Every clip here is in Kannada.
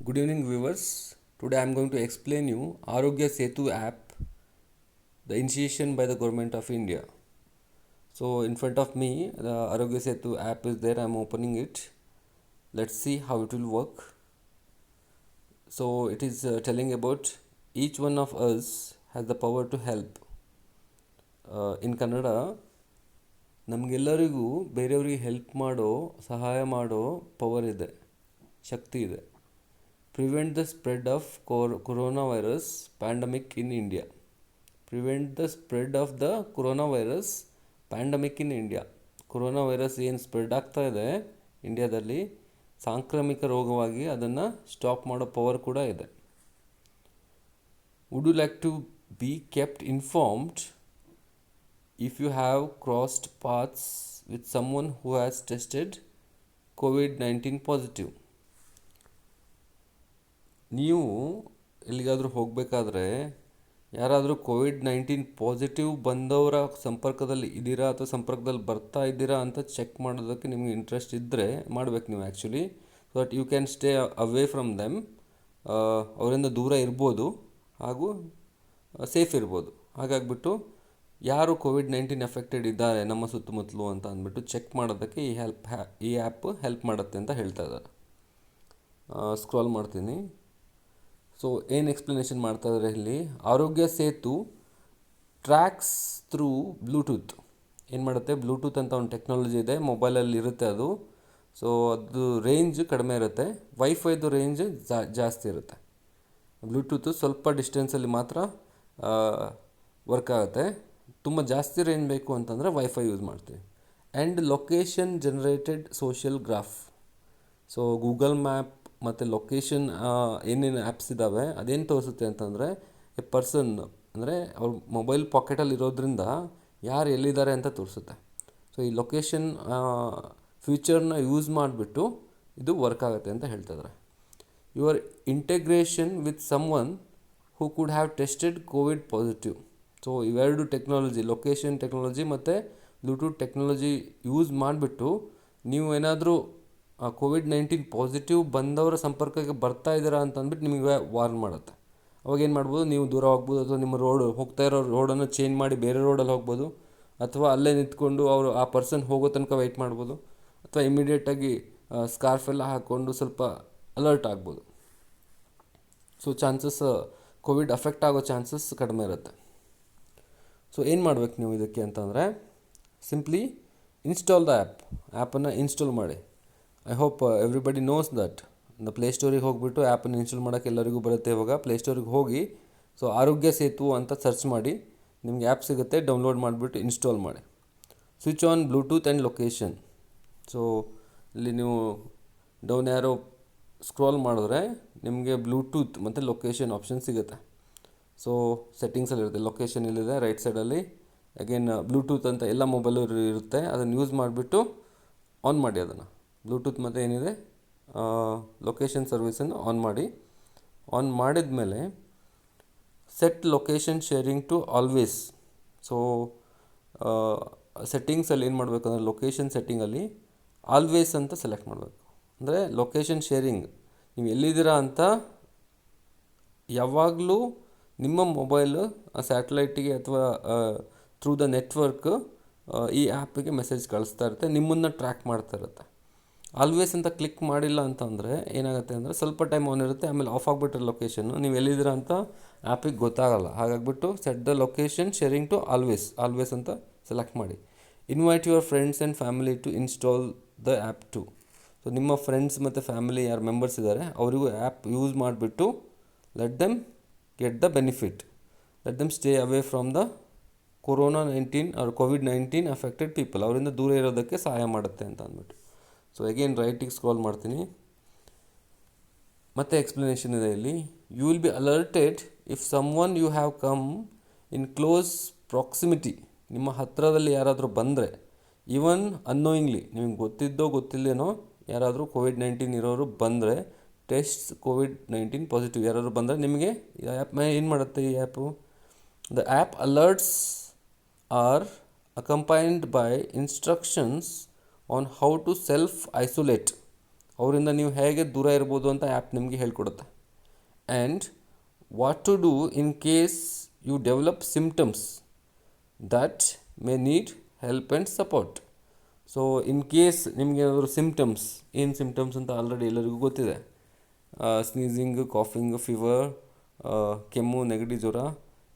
Good evening, viewers. Today I am going to explain you Arogya Setu app, the initiation by the government of India. So in front of me, the Arogya Setu app is there. I am opening it. Let's see how it will work. So it is telling about each one of us has the power to help. In Kannada ನಮಗೆಲ್ಲರಿಗೂ ಬೇರೆಯವರಿಗೆ ಹೆಲ್ಪ್ ಮಾಡೋ ಸಹಾಯ ಮಾಡೋ ಪವರ್ ಇದೆ, ಶಕ್ತಿ ಇದೆ. Prevent the spread of coronavirus pandemic in India. Prevent the spread of the coronavirus pandemic in India. Corona virus ಏನು ಸ್ಪ್ರೆಡ್ ಆಗ್ತಾ ಇದೆ ಇಂಡಿಯಾದಲ್ಲಿ, ಸಾಂಕ್ರಾಮಿಕ ರೋಗವಾಗಿ ಅದನ್ನು ಸ್ಟಾಪ್ ಮಾಡೋ ಪವರ್ ಕೂಡ ಇದೆ. Would you like to be kept informed if you have crossed paths with someone who has tested COVID-19 positive? ನೀವು ಎಲ್ಲಿಗಾದರೂ ಹೋಗಬೇಕಾದ್ರೆ ಯಾರಾದರೂ ಕೋವಿಡ್-19 ಪಾಸಿಟಿವ್ ಬಂದವರ ಸಂಪರ್ಕದಲ್ಲಿ ಇದ್ದೀರಾ ಅಥವಾ ಸಂಪರ್ಕದಲ್ಲಿ ಬರ್ತಾ ಇದ್ದೀರಾ ಅಂತ ಚೆಕ್ ಮಾಡೋದಕ್ಕೆ ನಿಮಗೆ ಇಂಟ್ರೆಸ್ಟ್ ಇದ್ದರೆ ಮಾಡಬೇಕು ನೀವು actually, so that you can stay away from them. ಅವರಿಂದ ದೂರ ಇರ್ಬೋದು ಹಾಗೂ ಸೇಫ್ ಇರ್ಬೋದು. ಹಾಗಾಗಿಬಿಟ್ಟು ಯಾರು ಕೋವಿಡ್-19 ಎಫೆಕ್ಟೆಡ್ ಇದ್ದಾರೆ ನಮ್ಮ ಸುತ್ತಮುತ್ತಲು ಅಂತ ಅಂದ್ಬಿಟ್ಟು ಚೆಕ್ ಮಾಡೋದಕ್ಕೆ ಈ ಆ್ಯಪ್ ಹೆಲ್ಪ್ ಮಾಡುತ್ತೆ ಅಂತ ಹೇಳ್ತಾ ಇದ್ದಾರೆ. ಸ್ಕ್ರಾಲ್ ಮಾಡ್ತೀನಿ. ಸೊ ಏನು ಎಕ್ಸ್ಪ್ಲನೇಷನ್ ಮಾಡ್ತಾ ಇದ್ದಾರೆ ಇಲ್ಲಿ, ಆರೋಗ್ಯ ಸೇತು ಟ್ರ್ಯಾಕ್ಸ್ ಥ್ರೂ ಬ್ಲೂಟೂತ್. ಏನು ಮಾಡುತ್ತೆ, ಬ್ಲೂಟೂತ್ ಅಂತ ಒಂದು ಟೆಕ್ನಾಲಜಿ ಇದೆ, ಮೊಬೈಲಲ್ಲಿ ಇರುತ್ತೆ ಅದು. ಸೊ ಅದು ರೇಂಜ್ ಕಡಿಮೆ ಇರುತ್ತೆ, ವೈಫೈದು ರೇಂಜ್ ಜಾಸ್ತಿ ಇರುತ್ತೆ. ಬ್ಲೂಟೂತು ಸ್ವಲ್ಪ ಡಿಸ್ಟೆನ್ಸಲ್ಲಿ ಮಾತ್ರ ವರ್ಕ್ ಆಗುತ್ತೆ. ತುಂಬ ಜಾಸ್ತಿ ರೇಂಜ್ ಬೇಕು ಅಂತಂದರೆ ವೈಫೈ ಯೂಸ್ ಮಾಡ್ತೀವಿ. And location generated social graph. So Google map ಮತ್ತು ಲೊಕೇಶನ್ ಏನೇನು ಆ್ಯಪ್ಸ್ ಇದ್ದಾವೆ ಅದೇನು ತೋರಿಸುತ್ತೆ ಅಂತಂದರೆ, ಎ ಪರ್ಸನ್ ಅಂದರೆ ಅವ್ರ ಮೊಬೈಲ್ ಪಾಕೆಟಲ್ಲಿ ಇರೋದ್ರಿಂದ ಯಾರು ಎಲ್ಲಿದ್ದಾರೆ ಅಂತ ತೋರಿಸುತ್ತೆ. ಸೊ ಈ ಲೊಕೇಶನ್ ಫ್ಯೂಚರ್ನ ಯೂಸ್ ಮಾಡಿಬಿಟ್ಟು ಇದು ವರ್ಕ್ ಆಗುತ್ತೆ ಅಂತ ಹೇಳ್ತಿದ್ದಾರೆ. Your integration with someone who could have tested covid positive. So ಇವೆರಡು ಟೆಕ್ನಾಲಜಿ, ಲೊಕೇಶನ್ ಟೆಕ್ನಾಲಜಿ ಮತ್ತು ಬ್ಲೂಟೂತ್ ಟೆಕ್ನಾಲಜಿ ಯೂಸ್ ಮಾಡಿಬಿಟ್ಟು ನೀವು ಏನಾದರೂ ಕೋವಿಡ್-19 ಪಾಸಿಟಿವ್ ಬಂದವರ ಸಂಪರ್ಕಕ್ಕೆ ಬರ್ತಾ ಇದ್ದೀರಾ ಅಂತ ಅಂದ್ಬಿಟ್ಟು ನಿಮಗೆ ವಾರ್ನ್ ಮಾಡುತ್ತೆ. ಅವಾಗ ಏನು ಮಾಡ್ಬೋದು, ನೀವು ದೂರ ಹೋಗ್ಬೋದು ಅಥವಾ ನಿಮ್ಮ ಹೋಗ್ತಾ ಇರೋ ರೋಡನ್ನು ಚೇಂಜ್ ಮಾಡಿ ಬೇರೆ ರೋಡಲ್ಲಿ ಹೋಗ್ಬೋದು, ಅಥವಾ ಅಲ್ಲೇ ನಿಂತ್ಕೊಂಡು ಅವರು ಆ ಪರ್ಸನ್ ಹೋಗೋ ತನಕ ವೆಯ್ಟ್ ಮಾಡ್ಬೋದು, ಅಥವಾ ಇಮಿಡಿಯೇಟಾಗಿ ಸ್ಕಾರ್ಫ್ ಎಲ್ಲ ಹಾಕ್ಕೊಂಡು ಸ್ವಲ್ಪ ಅಲರ್ಟ್ ಆಗ್ಬೋದು. ಸೊ ಚಾನ್ಸಸ್ ಕೋವಿಡ್ ಅಫೆಕ್ಟ್ ಆಗೋ ಚಾನ್ಸಸ್ ಕಡಿಮೆ ಇರುತ್ತೆ. ಸೊ ಏನು ಮಾಡ್ಬೇಕು ನೀವು ಇದಕ್ಕೆ ಅಂತಂದರೆ, ಸಿಂಪ್ಲಿ ಇನ್ಸ್ಟಾಲ್ ದ ಆ್ಯಪನ್ನು ಇನ್ಸ್ಟಾಲ್ ಮಾಡಿ. I hope everybody knows that. ಪ್ಲೇಸ್ಟೋರಿಗೆ ಹೋಗಿಬಿಟ್ಟು ಆ್ಯಪನ್ನು ಇನ್ಸ್ಟಾಲ್ ಮಾಡೋಕ್ಕೆ ಎಲ್ಲರಿಗೂ ಬರುತ್ತೆ. ಇವಾಗ ಪ್ಲೇಸ್ಟೋರಿಗೆ ಹೋಗಿ ಸೊ ಆರೋಗ್ಯ ಸೇತು ಅಂತ ಸರ್ಚ್ ಮಾಡಿ, ನಿಮಗೆ ಆ್ಯಪ್ ಸಿಗುತ್ತೆ, ಡೌನ್ಲೋಡ್ ಮಾಡಿಬಿಟ್ಟು ಇನ್ಸ್ಟಾಲ್ ಮಾಡಿ. Switch on Bluetooth and location. So ಇಲ್ಲಿ ನೀವು ಡೌನ್ ಯಾರೋ ಸ್ಕ್ರಾಲ್ ಮಾಡಿದ್ರೆ ನಿಮಗೆ ಬ್ಲೂಟೂತ್ ಮತ್ತು ಲೊಕೇಶನ್ ಆಪ್ಷನ್ ಸಿಗುತ್ತೆ. ಸೊ ಸೆಟ್ಟಿಂಗ್ಸಲ್ಲಿರುತ್ತೆ, ಲೊಕೇಶನ್ ಇಲ್ಲಿದೆ ರೈಟ್ ಸೈಡಲ್ಲಿ. ಅಗೇನ್ ಬ್ಲೂಟೂತ್ ಅಂತ ಎಲ್ಲ ಮೊಬೈಲು ಇರುತ್ತೆ, ಅದನ್ನು ಯೂಸ್ ಮಾಡಿಬಿಟ್ಟು ಆನ್ ಮಾಡಿ. ಅದನ್ನು ಬ್ಲೂಟೂತ್ ಮತ್ತು ಏನಿದೆ ಲೊಕೇಶನ್ ಸರ್ವಿಸನ್ನು ಆನ್ ಮಾಡಿ. ಆನ್ ಮಾಡಿದ ಮೇಲೆ set location sharing to always. So ಸೆಟ್ಟಿಂಗ್ಸಲ್ಲಿ ಏನು ಮಾಡಬೇಕು ಅಂದರೆ, ಲೊಕೇಶನ್ ಸೆಟ್ಟಿಂಗಲ್ಲಿ ಆಲ್ವೇಸ್ ಅಂತ ಸೆಲೆಕ್ಟ್ ಮಾಡಬೇಕು. ಅಂದರೆ ಲೊಕೇಶನ್ ಶೇರಿಂಗ್, ನೀವು ಎಲ್ಲಿದ್ದೀರಾ ಅಂತ ಯಾವಾಗಲೂ ನಿಮ್ಮ ಮೊಬೈಲು ಸ್ಯಾಟಲೈಟಿಗೆ ಅಥವಾ ಥ್ರೂ ದ ನೆಟ್ವರ್ಕ್ ಈ ಆ್ಯಪಿಗೆ ಮೆಸೇಜ್ ಕಳಿಸ್ತಾ ಇರುತ್ತೆ, ನಿಮ್ಮನ್ನು ಟ್ರ್ಯಾಕ್ ಮಾಡ್ತಾ ಇರುತ್ತೆ. ಆಲ್ವೇಸ್ ಅಂತ ಕ್ಲಿಕ್ ಮಾಡಿಲ್ಲ ಅಂತಂದರೆ ಏನಾಗುತ್ತೆ ಅಂದರೆ, ಸ್ವಲ್ಪ ಟೈಮ್ ಆನ್ ಇರುತ್ತೆ, ಆಮೇಲೆ ಆಫ್ ಆಗಿಬಿಟ್ರೆ ಲೊಕೇಶನ್ನು ನೀವು ಎಲ್ಲಿದ್ದೀರಾ ಅಂತ ಆ್ಯಪಿಗೆ ಗೊತ್ತಾಗಲ್ಲ. ಹಾಗಾಗಿಬಿಟ್ಟು set the location sharing to always ಅಂತ ಸೆಲೆಕ್ಟ್ ಮಾಡಿ. Invite your friends and family to install the app too. So ನಿಮ್ಮ ಫ್ರೆಂಡ್ಸ್ ಮತ್ತು ಫ್ಯಾಮಿಲಿ ಯಾರು ಮೆಂಬರ್ಸ್ ಇದ್ದಾರೆ ಅವರಿಗೂ ಆ್ಯಪ್ ಯೂಸ್ ಮಾಡಿಬಿಟ್ಟು let them get the benefit, let them stay away from the corona nineteen or ಕೋವಿಡ್-19 ಅಫೆಕ್ಟೆಡ್ ಪೀಪಲ್. ಅವರಿಂದ ದೂರ ಇರೋದಕ್ಕೆ ಸಹಾಯ ಮಾಡುತ್ತೆ ಅಂತ ಅಂದ್ಬಿಟ್ಟು. ಸೊ ಅಗೇನ್ ರೈಟಿಗೆ ಸ್ಕ್ರಾಲ್ ಮಾಡ್ತೀನಿ, ಮತ್ತೆ ಎಕ್ಸ್ಪ್ಲನೇಷನ್ ಇದೆ ಇಲ್ಲಿ. You will be alerted if someone you have come in close proximity. ನಿಮ್ಮ ಹತ್ತಿರದಲ್ಲಿ ಯಾರಾದರೂ ಬಂದರೆ, ಈವನ್ ಅನ್ನೋಯಿಂಗ್ಲಿ, ನಿಮಗೆ ಗೊತ್ತಿದ್ದೋ ಗೊತ್ತಿಲ್ಲೇನೋ ಯಾರಾದರೂ ಕೋವಿಡ್-19 ಇರೋರು ಬಂದರೆ, ಟೆಸ್ಟ್ ಕೋವಿಡ್-19 ಪಾಸಿಟಿವ್ ಯಾರಾದರೂ ಬಂದರೆ ನಿಮಗೆ ಈ ಆ್ಯಪ್ ಏನು ಮಾಡುತ್ತೆ, ಈ app the app alerts are accompanied by instructions on how to self-isolate ಅವರಿಂದ ನೀವು ಹೇಗೆ ದೂರ ಇರ್ಬೋದು ಅಂತ ಆ್ಯಪ್ ನಿಮಗೆ ಹೇಳ್ಕೊಡುತ್ತೆ. And what to do in case you develop symptoms that may need help and support. So in case ನಿಮಗೆ ಏನಾದರೂ ಸಿಮ್ಟಮ್ಸ್, ಏನು ಸಿಮ್ಟಮ್ಸ್ ಅಂತ ಆಲ್ರೆಡಿ ಎಲ್ಲರಿಗೂ ಗೊತ್ತಿದೆ. ಸ್ನೀಸಿಂಗ್, ಕಾಫಿಂಗ್, ಫೀವರ್, ಕೆಮ್ಮು, ನೆಗಡಿ, ಜ್ವರ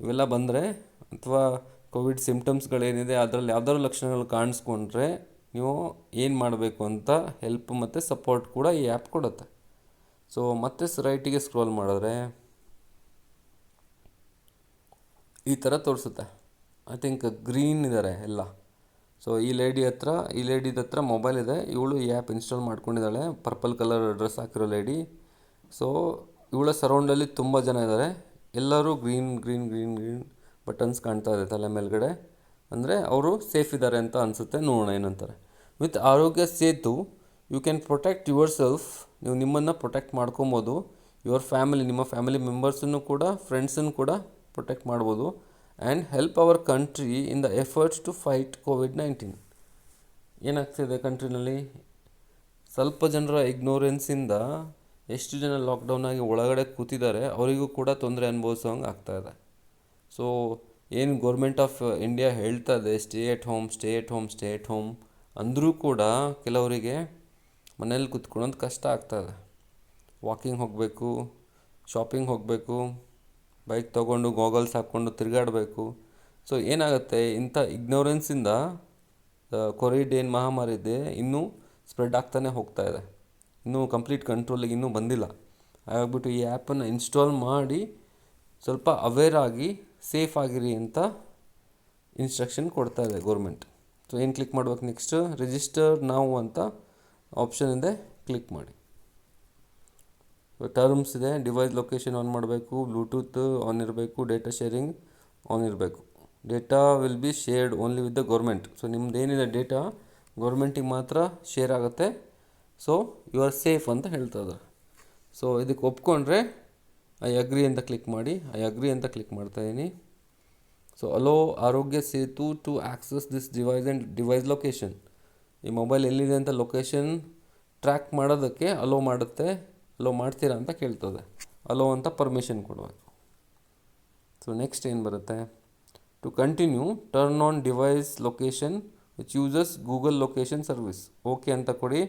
ಇವೆಲ್ಲ ಬಂದರೆ, ಅಥವಾ ಕೋವಿಡ್ ಸಿಮ್ಟಮ್ಸ್ಗಳೇನಿದೆ ಅದರಲ್ಲಿ ಯಾವ್ದಾದ್ರು ಲಕ್ಷಣಗಳು ಕಾಣಿಸ್ಕೊಂಡ್ರೆ ನೀವು ಏನು ಮಾಡಬೇಕು ಅಂತ ಹೆಲ್ಪ್ ಮತ್ತು ಸಪೋರ್ಟ್ ಕೂಡ ಈ ಆ್ಯಪ್ ಕೊಡುತ್ತೆ. ಸೊ ಮತ್ತೆ ರೈಟಿಗೆ ಸ್ಕ್ರೋಲ್ ಮಾಡಿದ್ರೆ ಈ ಥರ ತೋರಿಸುತ್ತೆ. ಐ ಥಿಂಕ್ ಗ್ರೀನ್ ಇದ್ದಾರೆ ಎಲ್ಲ. ಸೊ ಈ ಲೇಡಿದ ಹತ್ರ ಮೊಬೈಲ್ ಇದೆ, ಇವಳು ಈ ಆ್ಯಪ್ ಇನ್ಸ್ಟಾಲ್ ಮಾಡ್ಕೊಂಡಿದ್ದಾಳೆ. ಪರ್ಪಲ್ ಕಲರ್ ಡ್ರೆಸ್ ಹಾಕಿರೋ ಲೇಡಿ. ಸೊ ಇವಳ ಸರೌಂಡಲ್ಲಿ ತುಂಬ ಜನ ಇದ್ದಾರೆ. ಎಲ್ಲರೂ green green green green buttons ಕಾಣ್ತಾ ಇದೆ ತಲೆ ಮೇಲ್ಗಡೆ. ಅಂದರೆ ಅವರು ಸೇಫ್ ಇದ್ದಾರೆ ಅಂತ ಅನಿಸುತ್ತೆ. ನೋಡೋಣ ಏನಂತಾರೆ. With Arogya Setu you can protect yourself. ನೀವು ನಿಮ್ಮನ್ನು ಪ್ರೊಟೆಕ್ಟ್ ಮಾಡ್ಕೊಬೋದು. ಯುವರ್ ಫ್ಯಾಮಿಲಿ, ನಿಮ್ಮ ಫ್ಯಾಮಿಲಿ ಮೆಂಬರ್ಸನ್ನು ಕೂಡ, ಫ್ರೆಂಡ್ಸನ್ನು ಕೂಡ ಪ್ರೊಟೆಕ್ಟ್ ಮಾಡ್ಬೋದು. And help our country in the efforts to fight ಕೋವಿಡ್-19. ಏನಾಗ್ತಿದೆ ಕಂಟ್ರಿನಲ್ಲಿ, ಸ್ವಲ್ಪ ಜನರ ಇಗ್ನೋರೆನ್ಸಿಂದ ಎಷ್ಟು ಜನ ಲಾಕ್ಡೌನ್ ಆಗಿ ಒಳಗಡೆ ಕೂತಿದ್ದಾರೆ ಅವರಿಗೂ ಕೂಡ ತೊಂದರೆ ಅನುಭವಿಸೋಂಗೆ ಆಗ್ತಾಯಿದೆ. ಸೊ ಏನು ಗೌರ್ಮೆಂಟ್ ಆಫ್ ಇಂಡಿಯಾ ಹೇಳ್ತಾ ಇದೆ stay at home, stay at home, stay at home ಅಂದರೂ ಕೂಡ ಕೆಲವರಿಗೆ ಮನೇಲಿ ಕೂತ್ಕೊಳ್ಳೋದು ಕಷ್ಟ ಆಗ್ತಾಯಿದೆ. ವಾಕಿಂಗ್ ಹೋಗಬೇಕು, ಶಾಪಿಂಗ್ ಹೋಗಬೇಕು, ಬೈಕ್ ತೊಗೊಂಡು ಗಾಗಲ್ಸ್ ಹಾಕ್ಕೊಂಡು ತಿರುಗಾಡಬೇಕು. ಸೊ ಏನಾಗುತ್ತೆ, ಇಂಥ ಇಗ್ನೋರೆನ್ಸಿಂದ ಕೋವಿಡ್ ಏನು ಮಹಾಮಾರಿ ಇದೆ ಇನ್ನೂ ಸ್ಪ್ರೆಡ್ ಆಗ್ತಾನೆ ಹೋಗ್ತಾ ಇದೆ. ಇನ್ನೂ ಕಂಪ್ಲೀಟ್ ಕಂಟ್ರೋಲಿಗೆ ಇನ್ನೂ ಬಂದಿಲ್ಲ. ಹಾಗಾಗ್ಬಿಟ್ಟು ಈ ಆ್ಯಪನ್ನು ಇನ್ಸ್ಟಾಲ್ ಮಾಡಿ ಸ್ವಲ್ಪ ಅವೇರ್ ಆಗಿ ಸೇಫ್ ಆಗಿರಿ ಅಂತ ಇನ್ಸ್ಟ್ರಕ್ಷನ್ ಕೊಡ್ತಾ ಇದೆ ಗೌರ್ಮೆಂಟ್. ಸೊ ಏನು ಕ್ಲಿಕ್ ಮಾಡ್ಬೇಕು ನೆಕ್ಸ್ಟ್? ರಿಜಿಸ್ಟರ್ ನಾವು ಅಂತ ಆಪ್ಷನ್ ಇದೆ, ಕ್ಲಿಕ್ ಮಾಡಿ. ಟರ್ಮ್ಸ್ ಇದೆ, ಡಿವೈಸ್ ಲೊಕೇಶನ್ ಆನ್ ಮಾಡಬೇಕು, ಬ್ಲೂಟೂತ್ ಆನ್ ಇರಬೇಕು, ಡೇಟಾ ಶೇರಿಂಗ್ ಆನ್ ಇರಬೇಕು. Data will be shared only with the government. So ನಿಮ್ಮದೇನಿದೆ ಡೇಟಾ ಗೌರ್ಮೆಂಟಿಗೆ ಮಾತ್ರ ಶೇರ್ ಆಗುತ್ತೆ. ಸೊ ಯು ಆರ್ ಸೇಫ್ ಅಂತ ಹೇಳ್ತದೆ. ಸೊ ಇದಕ್ಕೆ ಒಪ್ಕೊಂಡ್ರೆ ಐ ಅಗ್ರಿ ಅಂತ ಕ್ಲಿಕ್ ಮಾಡಿ. ಐ ಅಗ್ರಿ ಅಂತ ಕ್ಲಿಕ್ ಮಾಡ್ತಾಯಿದ್ದೀನಿ. So allow Arogya Setu to access this device and device location. ಈ ಮೊಬೈಲ್ ಎಲ್ಲಿದೆ ಅಂತ ಲೊಕೇಶನ್ ಟ್ರ್ಯಾಕ್ ಮಾಡೋದಕ್ಕೆ ಅಲೋ ಮಾಡುತ್ತೆ. ಅಲೋ ಮಾಡ್ತೀರಾ ಅಂತ ಕೇಳ್ತದೆ. ಅಲೋ ಅಂತ ಪರ್ಮಿಷನ್ ಕೊಡಬೇಕು. ಸೊ ನೆಕ್ಸ್ಟ್ ಏನು ಬರುತ್ತೆ? To continue turn on device location which uses Google location service. Okay ಅಂತ ಕೊಡಿ.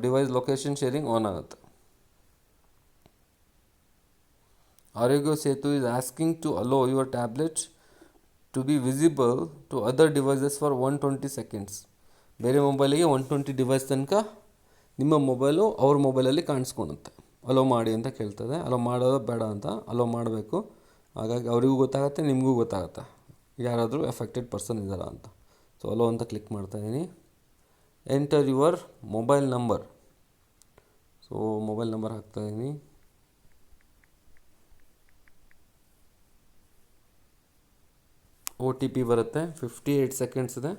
ಡಿವೈಸ್ ಲೊಕೇಶನ್ ಶೇರಿಂಗ್ ಆನ್ ಆಗುತ್ತೆ. ಆರೋಗ್ಯ Setu is asking to allow your tablet to be visible to other devices for 120 seconds. ಬೇರೆ ಮೊಬೈಲಿಗೆ 120 ಡಿವೈಸ್ ತನಕ ನಿಮ್ಮ ಮೊಬೈಲು ಅವ್ರ ಮೊಬೈಲಲ್ಲಿ ಕಾಣಿಸ್ಕೊಳುತ್ತೆ. ಅಲೋ ಮಾಡಿ ಅಂತ ಕೇಳ್ತದೆ. ಅಲೋ ಮಾಡೋದು ಬೇಡ ಅಂತ ಅಲೋ ಮಾಡಬೇಕು. ಹಾಗಾಗಿ ಅವರಿಗೂ ಗೊತ್ತಾಗುತ್ತೆ, ನಿಮಗೂ ಗೊತ್ತಾಗುತ್ತೆ ಯಾರಾದರೂ ಎಫೆಕ್ಟೆಡ್ ಪರ್ಸನ್ ಇದ್ದಾರಾ ಅಂತ. ಸೊ ಅಲೋ ಅಂತ ಕ್ಲಿಕ್ ಮಾಡ್ತಾಯಿದ್ದೀನಿ. Enter your mobile number. So mobile number ಹಾಕ್ತಾಯಿದ್ದೀನಿ. OTP ಬರುತ್ತೆ. 58 ಸೆಕೆಂಡ್ಸ್ ಇದೆ.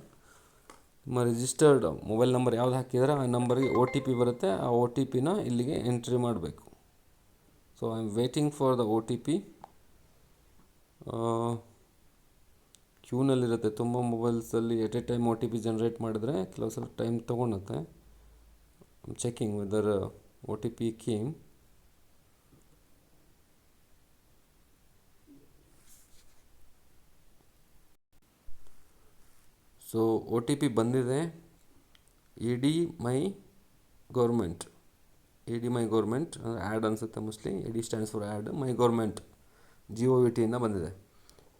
ನಿಮ್ಮ ರಿಜಿಸ್ಟರ್ಡ್ ಮೊಬೈಲ್ ನಂಬರ್ ಯಾವ್ದು ಹಾಕಿದರೆ ಆ ನಂಬರ್ಗೆ OTP ಬರುತ್ತೆ. ಆ OTPನ ಇಲ್ಲಿಗೆ ಎಂಟ್ರಿ ಮಾಡಬೇಕು. So I am waiting for the OTP. ಕ್ಯೂನಲ್ಲಿರುತ್ತೆ. ತುಂಬ ಮೊಬೈಲ್ಸಲ್ಲಿ at a time OTP generate ಮಾಡಿದರೆ ಕೆಲವು ಸಲ ಟೈಮ್ ತೊಗೊಳುತ್ತೆ. I am checking whether OTP came. So OTP ಬಂದಿದೆ. AD my government. AD my government ಅಂದರೆ ಆ್ಯಡ್ ಅನಿಸುತ್ತೆ mostly. AD stands for add. My government GOVT ಇಂದ ಬಂದಿದೆ.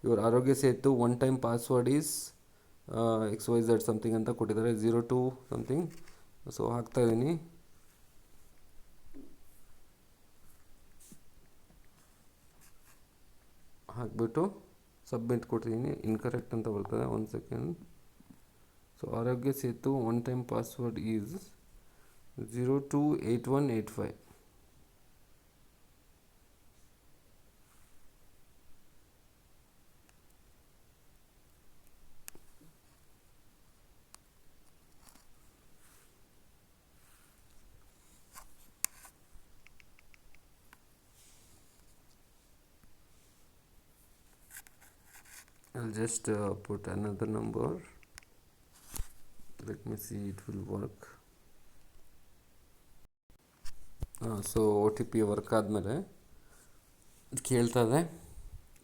ಇವ್ರ Aarogya Setu one time password is XYZ something ಅಂತ ಕೊಟ್ಟಿದ್ದಾರೆ. 02 ಸಮಥಿಂಗ್. ಸೊ ಹಾಕ್ತಾಯಿದ್ದೀನಿ. ಹಾಕ್ಬಿಟ್ಟು ಸಬ್ಮಿಟ್ ಕೊಟ್ಟಿದ್ದೀನಿ. ಇನ್ಕರೆಕ್ಟ್ ಅಂತ ಬರ್ತದೆ. 1 ಸೆಕೆಂಡ್. ಸೊ ಆರೋಗ್ಯ Setu one time password is 028185. I'll just put another number. Let me see it will work. So O T P work ಆದಮೇಲೆ ಕೇಳ್ತದೆ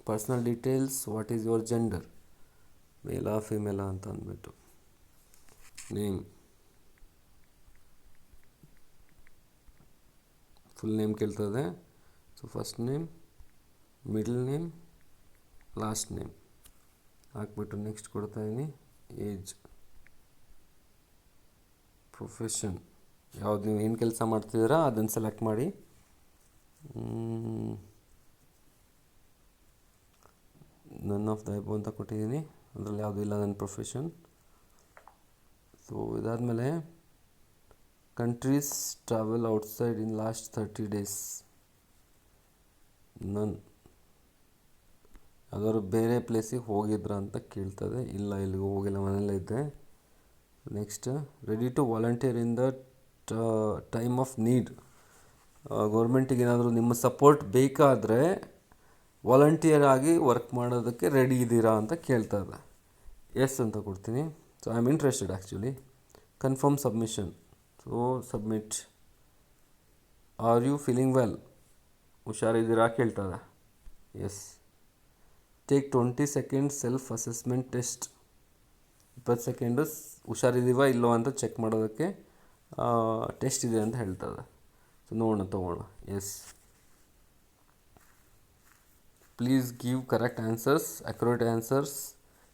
personal details, what is your gender, ಮೇಲಾ ಫಿಮೇಲಾ ಅಂತ ಅಂದ್ಬಿಟ್ಟು, ನೇಮ್, ಫುಲ್ ನೇಮ್ ಕೇಳ್ತದೆ. So first name, middle name, last name ಹಾಕ್ಬಿಟ್ಟು ನೆಕ್ಸ್ಟ್ ಕೊಡ್ತಾಯಿದ್ದೀನಿ. ಏಜ್, ಪ್ರೊಫೆಷನ್, ಯಾವ್ದು ನೀವು ಏನು ಕೆಲಸ ಮಾಡ್ತಿದ್ದೀರಾ ಅದನ್ನು ಸೆಲೆಕ್ಟ್ ಮಾಡಿ. ನನ್ ಆಫ್ ದ ಎಬೋ ಅಂತ ಕೊಟ್ಟಿದ್ದೀನಿ, ಅದರಲ್ಲಿ ಯಾವುದೂ ಇಲ್ಲ ನನ್ನ ಪ್ರೊಫೆಷನ್. ಸೊ ಇದಾದಮೇಲೆ countries travel outside in last 30 days, ನನ್. ಯಾವ್ದಾದ್ರು ಬೇರೆ ಪ್ಲೇಸಿಗೆ ಹೋಗಿದ್ರಾ ಅಂತ ಕೇಳ್ತದೆ. ಇಲ್ಲ, ಇಲ್ಲಿಗೆ ಹೋಗಿಲ್ಲ, ಮನೆಯಲ್ಲೇ ಇದ್ದೆ. Next, ready to volunteer in the time of need. ಗೌರ್ಮೆಂಟಿಗೆ ಏನಾದರೂ ನಿಮ್ಮ ಸಪೋರ್ಟ್ ಬೇಕಾದರೆ ವಾಲಂಟಿಯರ್ ಆಗಿ ವರ್ಕ್ ಮಾಡೋದಕ್ಕೆ ರೆಡಿ ಇದ್ದೀರಾ ಅಂತ ಕೇಳ್ತದೆ. ಎಸ್ ಅಂತ ಕೊಡ್ತೀನಿ. So I am interested actually. Confirm submission. So submit. Are you feeling well, ಹುಷಾರಿದ್ದೀರಾ ಕೇಳ್ತದೆ. Yes. Take 20 seconds self assessment test. 20 second ಹುಷಾರಿದ್ದೀವ ಇಲ್ಲೋ ಅಂತ ಚೆಕ್ ಮಾಡೋದಕ್ಕೆ ಟೆಸ್ಟ್ ಇದೆ ಅಂತ ಹೇಳ್ತದೆ. ಸೊ ನೋಡೋಣ, ತೊಗೋಣ. Yes. Please give correct answers, accurate answers,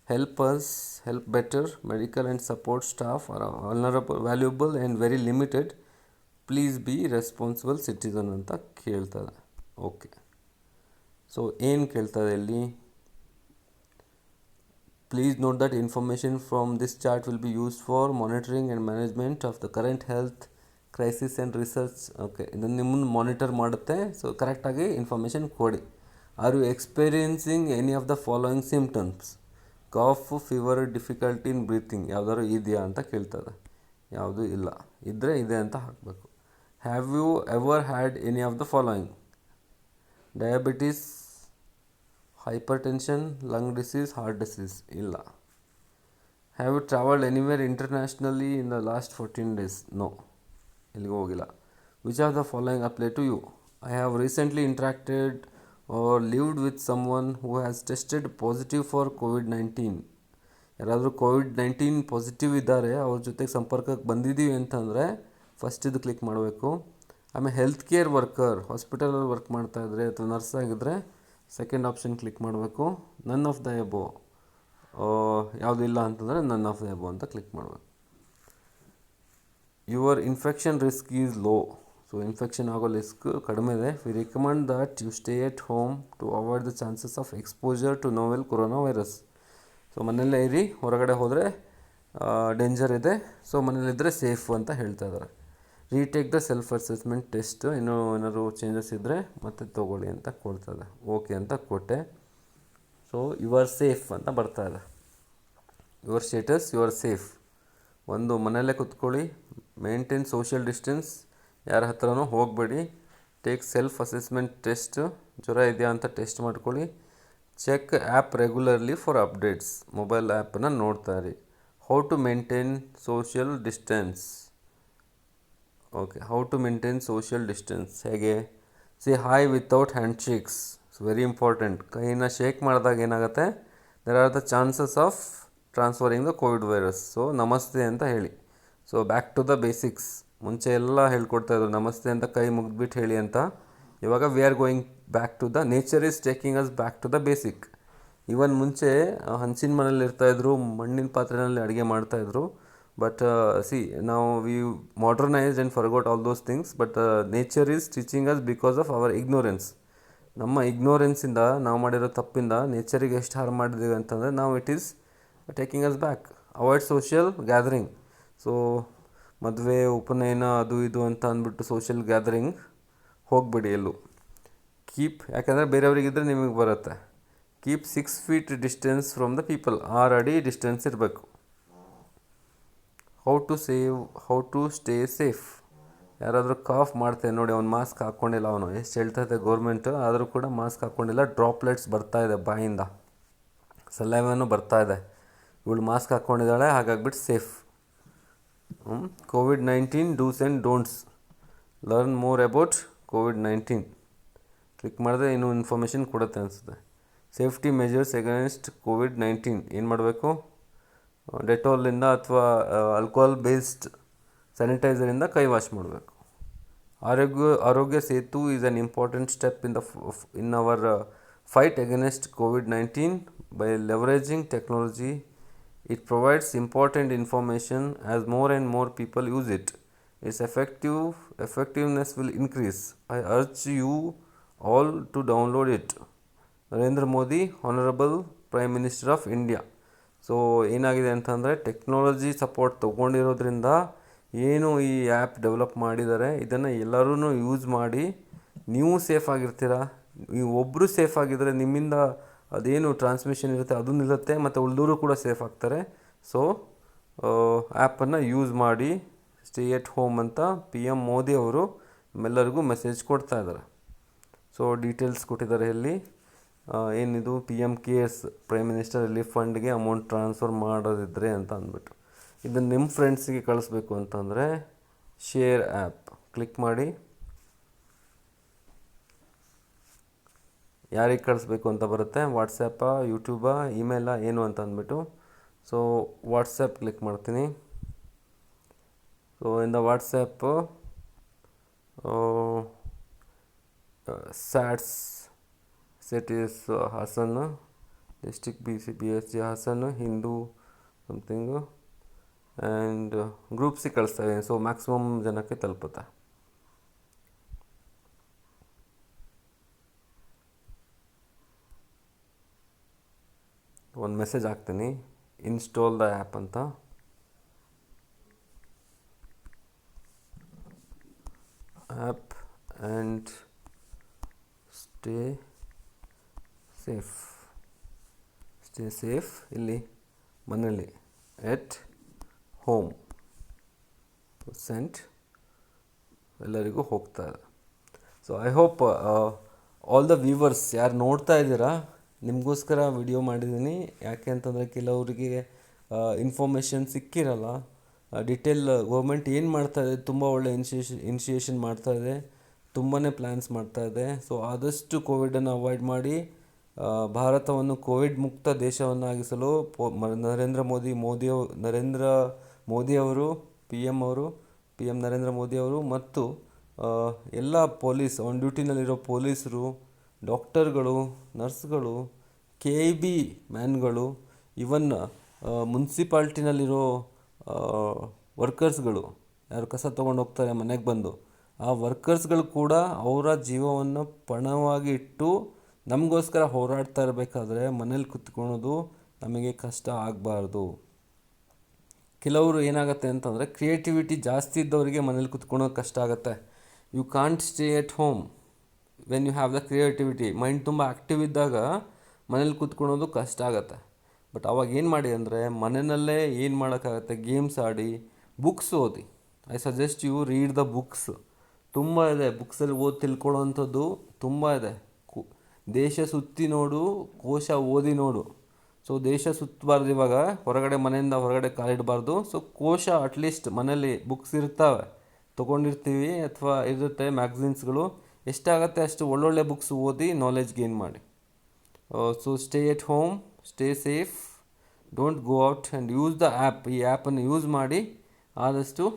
help better. Medical and support staff are valuable and very limited. Please be responsible citizen ಅಂತ ಕೇಳ್ತದೆ. ಓಕೆ. ಸೊ ಏನು ಕೇಳ್ತದೆ ಇಲ್ಲಿ? Please note that information from this chart will be used for monitoring and management of the current health crisis and research. Okay, ಇದನ್ನು ನಿಮ್ಮನ್ನು ಮಾನಿಟರ್ ಮಾಡುತ್ತೆ. ಸೊ ಕರೆಕ್ಟಾಗಿ ಇನ್ಫಾರ್ಮೇಷನ್ ಕೊಡಿ. Are you experiencing any of the following symptoms? Cough, fever, difficulty in breathing ಯಾವ್ದಾದ್ರು ಇದೆಯಾ ಅಂತ ಕೇಳ್ತದೆ. ಯಾವುದೂ ಇಲ್ಲ. ಇದ್ದರೆ ಇದೆ ಅಂತ ಹಾಕಬೇಕು. Have you ever had any of the following? Diabetes, hypertension, lung disease, heart disease? ಇಲ್ಲ. Have you travelled anywhere internationally in the last 14 days? No, ಇಲ್ಲಿಗೂ ಹೋಗಿಲ್ಲ. Which of the following apply to you? I have recently interacted or lived with someone who has tested positive for COVID-19. ಯಾರಾದರೂ COVID-19 ಪಾಸಿಟಿವ್ ಇದ್ದಾರೆ, ಅವ್ರ ಜೊತೆಗೆ ಸಂಪರ್ಕಕ್ಕೆ ಬಂದಿದ್ದೀವಿ ಅಂತಂದರೆ ಫಸ್ಟ್ ಇದು ಕ್ಲಿಕ್ ಮಾಡಬೇಕು. ಆಮೇಲೆ ಹೆಲ್ತ್ ಕೇರ್ ವರ್ಕರ್, ಹಾಸ್ಪಿಟಲಲ್ಲಿ ವರ್ಕ್ ಮಾಡ್ತಾಯಿದ್ರೆ ಅಥವಾ ನರ್ಸ್ ಆಗಿದ್ದರೆ ಸೆಕೆಂಡ್ ಆಪ್ಷನ್ ಕ್ಲಿಕ್ ಮಾಡಬೇಕು. ನನ್ ಆಫ್ ದ ಎಬೋ ಯಾವುದೂ ಇಲ್ಲ ಅಂತಂದರೆ ನನ್ ಆಫ್ ದ ಎಬೋ ಅಂತ ಕ್ಲಿಕ್ ಮಾಡಬೇಕು. Your infection risk is low. So infection ಆಗೋ ರಿಸ್ಕ್ ಕಡಿಮೆ ಇದೆ. We recommend that you stay at home to avoid the chances of exposure to novel corona virus. So ಮನೆಯಲ್ಲೇ ಇರಿ, ಹೊರಗಡೆ ಹೋದರೆ ಡೇಂಜರ್ ಇದೆ. ಸೊ ಮನೇಲಿದ್ದರೆ ಸೇಫ್ ಅಂತ ಹೇಳ್ತಾ ಇದ್ದಾರೆ. Retake the self assessment test. ಇನ್ನೂ ಏನಾದ್ರು ಚೇಂಜಸ್ ಇದ್ದರೆ ಮತ್ತೆ ತೊಗೊಳ್ಳಿ ಅಂತ ಕೊಡ್ತದೆ. ಓಕೆ ಅಂತ ಕೊಟ್ಟೆ. ಸೊ ಯು ಆರ್ ಸೇಫ್ ಅಂತ ಬರ್ತಾ ಇದೆ. Your status, you are safe. ಒಂದು, ಮನೆಯಲ್ಲೇ ಕೂತ್ಕೊಳ್ಳಿ. ಮೇಂಟೈನ್ ಸೋಷಿಯಲ್ ಡಿಸ್ಟೆನ್ಸ್, ಯಾರ ಹತ್ರನೂ ಹೋಗಬೇಡಿ. ಟೇಕ್ ಸೆಲ್ಫ್ ಅಸೆಸ್ಮೆಂಟ್ ಟೆಸ್ಟ್, ಜ್ವರ ಇದೆಯಾ ಅಂತ ಟೆಸ್ಟ್ ಮಾಡ್ಕೊಳ್ಳಿ. Check app regularly for updates, mobile ಆ್ಯಪನ್ನು ನೋಡ್ತಾ ಇರಿ. How to maintain social distance. Okay, how to maintain social distance ಹೇಗೆ? Say hi without hand shakes. It's very important. ಕೈನ ಶೇಕ್ ಮಾಡಿದಾಗ ಏನಾಗುತ್ತೆ, there are the chances of transferring the COVID virus. So namaste ಅಂತ ಹೇಳಿ. So back to the basics. ಮುಂಚೆ ಎಲ್ಲ ಹೇಳ್ಕೊಡ್ತಾಯಿದ್ರು ನಮಸ್ತೆ ಅಂತ ಕೈ ಮುಗಿದ್ಬಿಟ್ಟು ಹೇಳಿ ಅಂತ. ಇವಾಗ we are going back to the nature is taking us back to the basic. Even ಮುಂಚೆ ಹಂಚಿನ ಮನೇಲಿ ಇರ್ತಾಯಿದ್ರು, ಮಣ್ಣಿನ ಪಾತ್ರೆಯಲ್ಲಿ ಅಡುಗೆ ಮಾಡ್ತಾಯಿದ್ರು. ಬಟ್ ನಾವು we modernised and forgot all those things. But nature is teaching us because of our ignorance. ನಮ್ಮ ಇಗ್ನೋರೆನ್ಸಿಂದ, ನಾವು ಮಾಡಿರೋ ತಪ್ಪಿಂದ ನೇಚರಿಗೆ ಎಷ್ಟು ಹಾರ್ಮ್ ಮಾಡಿದ್ದೀವಿ ಅಂತಂದರೆ ನಾವು it is taking us back. Avoid social gathering. So ಮದುವೆ, ಉಪನಯನ, ಅದು ಇದು ಅಂತ ಅಂದ್ಬಿಟ್ಟು ಸೋಷಿಯಲ್ ಗ್ಯಾದರಿಂಗ್ ಹೋಗಬೇಡಿ ಎಲ್ಲೂ. ಕೀಪ್, ಯಾಕಂದರೆ ಬೇರೆಯವರಿಗಿದ್ದರೆ ನಿಮಗೆ ಬರುತ್ತೆ. Keep 6 feet distance from the people. 6 ಅಡಿ ಡಿಸ್ಟೆನ್ಸ್ ಇರಬೇಕು. How to stay safe. ಯಾರಾದರೂ ಕಾಫ್ ಮಾಡ್ತೇನೆ ನೋಡಿ, ಅವ್ನು ಮಾಸ್ಕ್ ಹಾಕ್ಕೊಂಡಿಲ್ಲ. ಅವನು ಎಷ್ಟು ಹೇಳ್ತೈತೆ ಗೌರ್ಮೆಂಟು, ಆದರೂ ಕೂಡ ಮಾಸ್ಕ್ ಹಾಕ್ಕೊಂಡಿಲ್ಲ. ಡ್ರಾಪ್ಲೆಟ್ಸ್ ಬರ್ತಾಯಿದೆ ಬಾಯಿಂದ, ಸಲೈವನು ಬರ್ತಾಯಿದೆ. ಇವಳು ಮಾಸ್ಕ್ ಹಾಕ್ಕೊಂಡಿದ್ದಾಳೆ, ಹಾಗಾಗ್ಬಿಟ್ಟು safe. COVID-19 dos and don'ts. Learn more about COVID-19 click ಮಾಡಿದ್ರೆ ಇನ್ನೂ ಇನ್ಫಾರ್ಮೇಷನ್ ಕೊಡುತ್ತೆ ಅನಿಸುತ್ತೆ. ಸೇಫ್ಟಿ ಮೆಜರ್ಸ್ ಎಗೇನ್ಸ್ಟ್ ಕೋವಿಡ್-19 ಏನು ಮಾಡಬೇಕು? ಡೆಟಾಲಿಂದ ಅಥವಾ ಆಲ್ಕೋಹಾಲ್ ಬೇಸ್ಡ್ ಸ್ಯಾನಿಟೈಸರಿಂದ ಕೈ ವಾಶ್ ಮಾಡಬೇಕು. ಆರೋಗ್ಯ Setu is on important step in our fight against COVID-19 by leveraging technology. It provides important information as more and more people use it. Its effectiveness will increase. I urge you all to download it. Narendra Modi, Honorable Prime Minister of India. So ಏನಾಗಿದೆ ಅಂತಂದರೆ, ಟೆಕ್ನಾಲಜಿ ಸಪೋರ್ಟ್ ತೊಗೊಂಡಿರೋದ್ರಿಂದ ಏನು ಈ ಆ್ಯಪ್ ಡೆವಲಪ್ ಮಾಡಿದ್ದಾರೆ, ಇದನ್ನು ಎಲ್ಲರೂ ಯೂಸ್ ಮಾಡಿ ನೀವು ಸೇಫ್ ಆಗಿರ್ತೀರ. ನೀವು ಒಬ್ಬರು ಸೇಫ್ ಆಗಿದ್ದರೆ ನಿಮ್ಮಿಂದ ಅದೇನು ಟ್ರಾನ್ಸ್ಮಿಷನ್ ಇರುತ್ತೆ ಅದು ನಿಲ್ಲುತ್ತೆ, ಮತ್ತು ಉಳಿದವರು ಕೂಡ ಸೇಫ್ ಆಗ್ತಾರೆ. ಸೊ ಆ್ಯಪನ್ನು ಯೂಸ್ ಮಾಡಿ, ಸ್ಟೇ ಎಟ್ ಹೋಮ್ ಅಂತ PM ಮೋದಿ ಅವರು ನಮ್ಮೆಲ್ಲರಿಗೂ ಮೆಸೇಜ್ ಕೊಡ್ತಾ ಇದ್ದಾರೆ. ಸೊ ಡೀಟೇಲ್ಸ್ ಕೊಟ್ಟಿದ್ದಾರೆ ಇಲ್ಲಿ. ಏನಿದು PM cares, prime minister relief ಫಂಡ್ಗೆ ಅಮೌಂಟ್ ಟ್ರಾನ್ಸ್ಫರ್ ಮಾಡೋದಿದ್ರೆ ಅಂತ ಅಂದ್ಬಿಟ್ಟು. ಇದನ್ನು ನಿಮ್ಮ ಫ್ರೆಂಡ್ಸಿಗೆ ಕಳಿಸ್ಬೇಕು ಅಂತಂದರೆ ಶೇರ್ ಆ್ಯಪ್ ಕ್ಲಿಕ್ ಮಾಡಿ. ಯಾರಿಗೆ ಕಳಿಸ್ಬೇಕು ಅಂತ ಬರುತ್ತೆ, ವಾಟ್ಸಪ್ಪಾ, ಯೂಟ್ಯೂಬಾ, ಇಮೇಲಾ, ಏನು ಅಂತ ಅಂದ್ಬಿಟ್ಟು. ಸೊ ವಾಟ್ಸಪ್ ಕ್ಲಿಕ್ ಮಾಡ್ತೀನಿ. So in the WhatsApp chats cities Hassan, district BSG Hassan, Hindu something, and ಗ್ರೂಪ್ಸಿಗೆ ಕಳಿಸ್ತಾ ಇದ್ದೀನಿ. ಸೊ ಮ್ಯಾಕ್ಸಿಮಮ್ ಜನಕ್ಕೆ ತಲುಪುತ್ತೆ. ಒಂದು ಮೆಸೇಜ್ ಹಾಕ್ತೀನಿ, ಇನ್ಸ್ಟಾಲ್ ದ ಆ್ಯಪ್ ಅಂತ. ಆ್ಯಪ್ ಆ್ಯಂಡ್ ಸ್ಟೇ ಸೇಫ್ ಇಲ್ಲಿ ಮನೇಲಿ ಎಟ್ ಹೋಮ್ ಸೆಂಟ್ ಎಲ್ಲರಿಗೂ ಹೋಗ್ತಾ ಇದೆ. So I hope all the viewers ಯಾರು ನೋಡ್ತಾ ಇದ್ದೀರಾ, ನಿಮಗೋಸ್ಕರ ವಿಡಿಯೋ ಮಾಡಿದ್ದೀನಿ. ಯಾಕೆ ಅಂತಂದರೆ ಕೆಲವರಿಗೆ ಇನ್ಫಾರ್ಮೇಷನ್ ಸಿಕ್ಕಿರಲ್ಲ. ಡಿಟೇಲ್ ಗೌರ್ಮೆಂಟ್ ಏನು ಮಾಡ್ತಾಯಿದೆ, ತುಂಬ ಒಳ್ಳೆ ಇನಿಷಿಯೇಷನ್ ಮಾಡ್ತಾಯಿದೆ, ತುಂಬಾ ಪ್ಲ್ಯಾನ್ಸ್ ಮಾಡ್ತಾಯಿದೆ. ಸೊ ಆದಷ್ಟು ಕೋವಿಡನ್ನು ಅವಾಯ್ಡ್ ಮಾಡಿ ಭಾರತವನ್ನು ಕೋವಿಡ್ ಮುಕ್ತ ದೇಶವನ್ನಾಗಿಸಲು ನರೇಂದ್ರ ಮೋದಿ ಅವರು PM ನರೇಂದ್ರ ಮೋದಿ ಅವರು ಮತ್ತು ಎಲ್ಲ ಪೊಲೀಸ್ ಆನ್ ಡ್ಯೂಟಿನಲ್ಲಿರೋ ಪೊಲೀಸರು, ಡಾಕ್ಟರ್ಗಳು, ನರ್ಸ್ಗಳು, KIB ಮ್ಯಾನ್ಗಳು, ಇವನ್ ಮುನ್ಸಿಪಾಲ್ಟಿನಲ್ಲಿರೋ ವರ್ಕರ್ಸ್ಗಳು, ಯಾರು ಕಸ ತೊಗೊಂಡು ಹೋಗ್ತಾರೆ ಮನೆಗೆ ಬಂದು, ಆ ವರ್ಕರ್ಸ್ಗಳು ಕೂಡ ಅವರ ಜೀವವನ್ನು ಪಣವಾಗಿ ಇಟ್ಟು ನಮಗೋಸ್ಕರ ಹೋರಾಡ್ತಾ ಇರಬೇಕಾದ್ರೆ ಮನೇಲಿ ಕುತ್ಕೊಳ್ಳೋದು ನಮಗೆ ಕಷ್ಟ ಆಗಬಾರ್ದು. ಕೆಲವರು ಏನಾಗುತ್ತೆ ಅಂತಂದರೆ, ಕ್ರಿಯೇಟಿವಿಟಿ ಜಾಸ್ತಿ ಇದ್ದವರಿಗೆ ಮನೇಲಿ ಕುತ್ಕೊಳ್ಳೋದು ಕಷ್ಟ ಆಗುತ್ತೆ. You can't stay at home when you have the creativity. Mind ತುಂಬ ಆ್ಯಕ್ಟಿವ್ ಇದ್ದಾಗ ಮನೇಲಿ ಕೂತ್ಕೊಳ್ಳೋದು ಕಷ್ಟ ಆಗುತ್ತೆ. ಬಟ್ ಅವಾಗ ಏನು ಮಾಡಿ ಅಂದರೆ, ಮನೆಯಲ್ಲೇ ಏನು ಮಾಡೋಕ್ಕಾಗತ್ತೆ, ಗೇಮ್ಸ್ ಆಡಿ, ಬುಕ್ಸ್ ಓದಿ. I suggest you read the books. ತುಂಬ ಇದೆ ಬುಕ್ಸಲ್ಲಿ ತಿಳ್ಕೊಳ್ಳೋವಂಥದ್ದು ತುಂಬ ಇದೆ. ದೇಶ ಸುತ್ತಿ ನೋಡು, ಕೋಶ ಓದಿ ನೋಡು. ಸೊ ದೇಶ ಸುತ್ತಬಾರ್ದು, ಇವಾಗ ಮನೆಯಿಂದ ಹೊರಗಡೆ ಕಾಲಿಡಬಾರ್ದು. ಸೊ ಕೋಶ ಅಟ್ಲೀಸ್ಟ್ ಮನೇಲಿ ಬುಕ್ಸ್ ಇರ್ತವೆ, ತೊಗೊಂಡಿರ್ತೀವಿ, ಅಥವಾ ಇರುತ್ತೆ ಮ್ಯಾಗ್ಝಿನ್ಸ್ಗಳು. ಎಷ್ಟಾಗತ್ತೆ ಅಷ್ಟು ಒಳ್ಳೊಳ್ಳೆ ಬುಕ್ಸ್ ಓದಿ ನಾಲೆಜ್ ಗೇನ್ ಮಾಡಿ. So stay at home, stay safe, don't go out and use the app. ಈ ಆ್ಯಪನ್ನು ಯೂಸ್ ಮಾಡಿ ಆದಷ್ಟು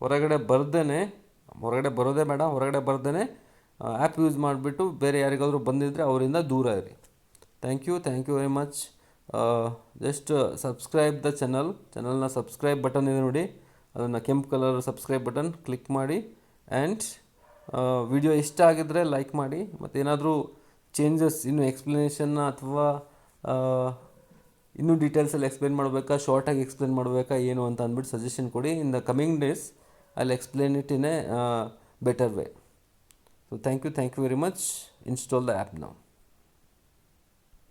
ಹೊರಗಡೆ ಬರೋದೇ ಬೇಡ. ಹೊರಗಡೆ ಬರ್ದೇ ಆ್ಯಪ್ ಯೂಸ್ ಮಾಡಿಬಿಟ್ಟು ಬೇರೆ ಯಾರಿಗಾದರೂ ಬಂದಿದ್ದರೆ ಅವರಿಂದ ದೂರ ಇರಿ. Thank you very much. Just subscribe the ಚಾನಲ್ನ ಸಬ್ಸ್ಕ್ರೈಬ್ ಬಟನ್ ಇದೆ ನೋಡಿ, ಅದನ್ನು ಕೆಂಪು ಕಲರ್ ಸಬ್ಸ್ಕ್ರೈಬ್ ಬಟನ್ ಕ್ಲಿಕ್ ಮಾಡಿ. ಆ್ಯಂಡ್ ವಿಡಿಯೋ ಇಷ್ಟ ಆಗಿದ್ದರೆ ಲೈಕ್ ಮಾಡಿ. ಮತ್ತು ಏನಾದರೂ ಚೇಂಜಸ್, ಇನ್ನೂ ಎಕ್ಸ್ಪ್ಲನೇಷನ್ನ ಅಥವಾ ಇನ್ನೂ ಡೀಟೇಲ್ಸಲ್ಲಿ ಎಕ್ಸ್ಪ್ಲೇನ್ ಮಾಡಬೇಕಾ, ಶಾರ್ಟಾಗಿ ಎಕ್ಸ್ಪ್ಲೇನ್ ಮಾಡಬೇಕಾ ಏನು ಅಂತ ಅಂದ್ಬಿಟ್ಟು ಸಜೆಷನ್ ಕೊಡಿ. In the coming days I will explain it in a better way. So thank you very much. Install the app now.